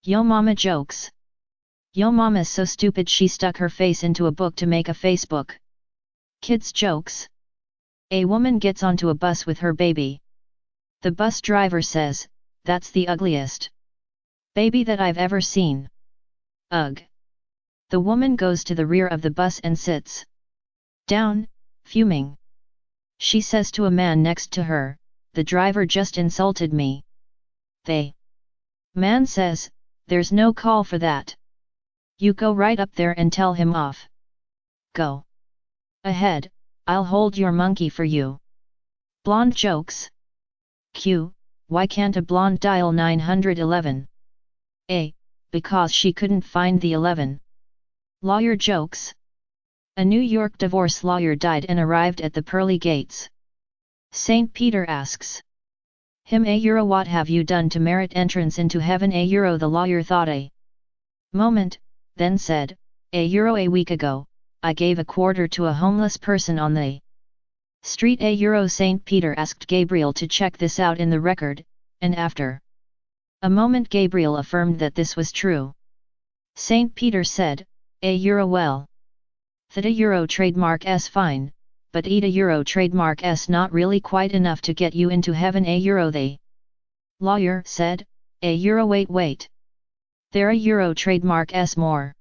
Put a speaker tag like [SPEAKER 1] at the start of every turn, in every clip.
[SPEAKER 1] Yo mama jokes. Yo mama's so stupid she stuck her face into a book to make a Facebook. Kids jokes. A woman gets onto a bus with her baby. The bus driver says, "That's the ugliest baby that I've ever seen. Ugh." The woman goes to the rear of the bus and sits down, fuming. She says to a man next to her, "The driver just insulted me." The man says, "There's no call for that. You go right up there and tell him off. Go ahead, I'll hold your monkey for you." Blonde jokes. Q. Why can't a blonde dial 911? A. Because she couldn't find the 11. Lawyer jokes. A New York divorce lawyer died and arrived at the pearly gates. Saint Peter asks him, "What have you done to merit entrance into heaven?" The lawyer thought a moment, then said, "A week ago, I gave a quarter to a homeless person on the street." Saint Peter asked Gabriel to check this out in the record, and after a moment Gabriel affirmed that this was true. Saint Peter said, "Well, that a trademark s fine, but a trademark s not really quite enough to get you into heaven." The lawyer said, wait. There a trademark s more.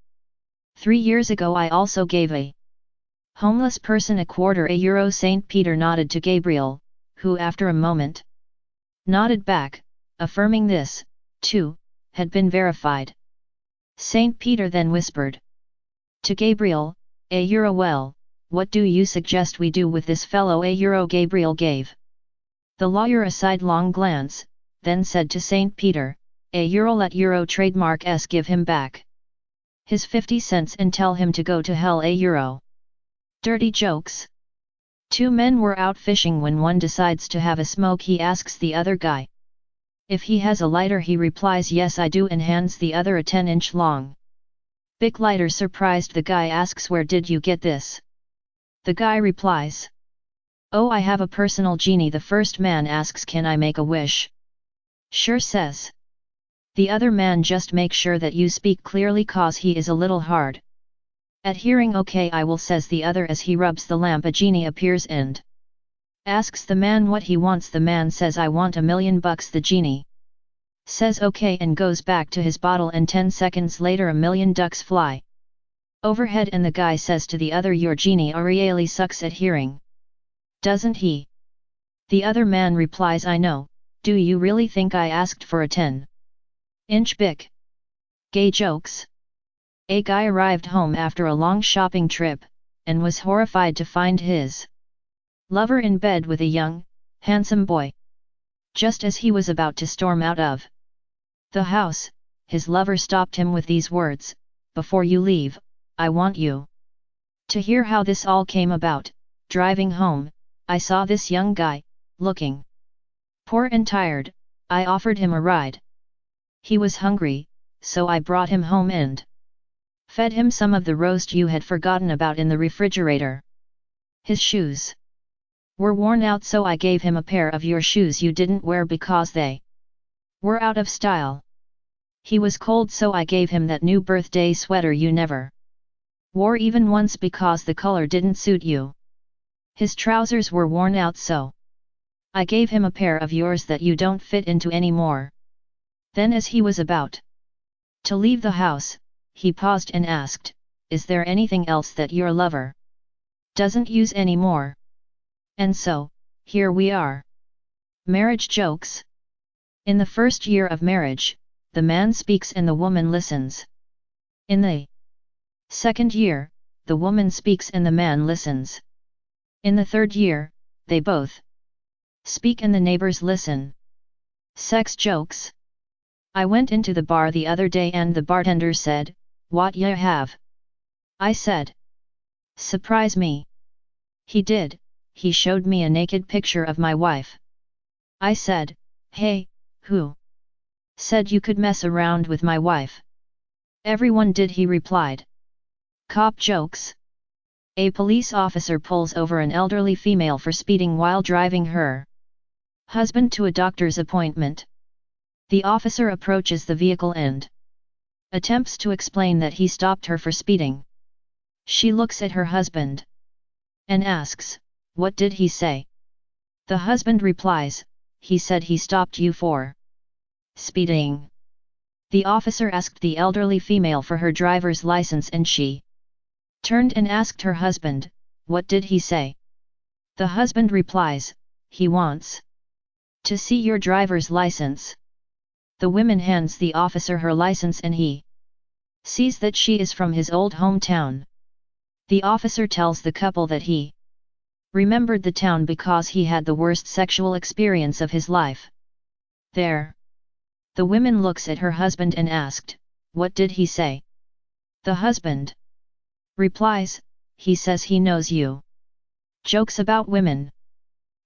[SPEAKER 1] 3 years ago I also gave a homeless person a quarter a Saint Peter nodded to Gabriel, who after a moment nodded back, affirming this, too, had been verified. Saint Peter then whispered to Gabriel, "Well, what do you suggest we do with this fellow?" Gabriel gave the lawyer a sidelong glance, then said to Saint Peter, "Let trademark s give him back his 50 cents and tell him to go to hell." Dirty jokes. 2 men were out fishing when one decides to have a smoke. He asks the other guy if he has a lighter. He replies, "Yes I do," and hands the other a 10-inch long Bic lighter. Surprised, the guy asks, "Where did you get this?" The guy replies, "Oh, I have a personal genie." The first man asks, "Can I make a wish?" "Sure," says the other man, "just make sure that you speak clearly cause he is a little hard at hearing." "Okay, I will," says the other. As he rubs the lamp, a genie appears and asks the man what he wants. The man says, "I want $1 million." The genie says okay and goes back to his bottle, and 10 seconds later $1 million fly overhead, and the guy says to the other, "Your genie really sucks at hearing, doesn't he?" The other man replies, "I know, do you really think I asked for a 10-inch Bic?" Gay jokes. A guy arrived home after a long shopping trip, and was horrified to find his lover in bed with a young, handsome boy. Just as he was about to storm out of the house, his lover stopped him with these words, "Before you leave, I want you to hear how this all came about. Driving home, I saw this young guy, looking poor and tired. I offered him a ride. He was hungry, so I brought him home and fed him some of the roast you had forgotten about in the refrigerator. His shoes were worn out, so I gave him a pair of your shoes you didn't wear because they were out of style. He was cold, so I gave him that new birthday sweater you never wore even once because the color didn't suit you. His trousers were worn out, so I gave him a pair of yours that you don't fit into anymore." Then as he was about to leave the house, he paused and asked, "Is there anything else that your lover doesn't use anymore?" And so, here we are. Marriage jokes. In the first year of marriage, the man speaks and the woman listens. In the second year, the woman speaks and the man listens. In the third year, they both speak and the neighbors listen. Sex jokes. I went into the bar the other day and the bartender said, "What ya have?" I said, "Surprise me." He did, he showed me a naked picture of my wife. I said, "Hey, who said you could mess around with my wife?" "Everyone did," he replied. Cop jokes. A police officer pulls over an elderly female for speeding while driving her husband to a doctor's appointment. The officer approaches the vehicle and Attempts to explain that he stopped her for speeding. She looks at her husband and asks, "What did he say?" The husband replies, "He said he stopped you for speeding." The officer asked the elderly female for her driver's license and she turned and asked her husband, "What did he say?" The husband replies, "He wants to see your driver's license." The woman hands the officer her license and he sees that she is from his old hometown. The officer tells the couple that he remembered the town because he had the worst sexual experience of his life there. The woman looks at her husband and asked, "What did he say?" The husband replies, "He says he knows you." Jokes about women.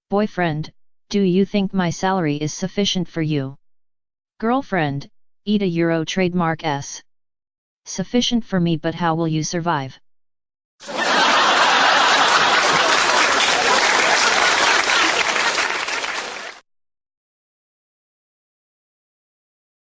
[SPEAKER 1] Boyfriend, do you think my salary is sufficient for you? Girlfriend, eat a euro trademark s. Sufficient for me, but how will you survive?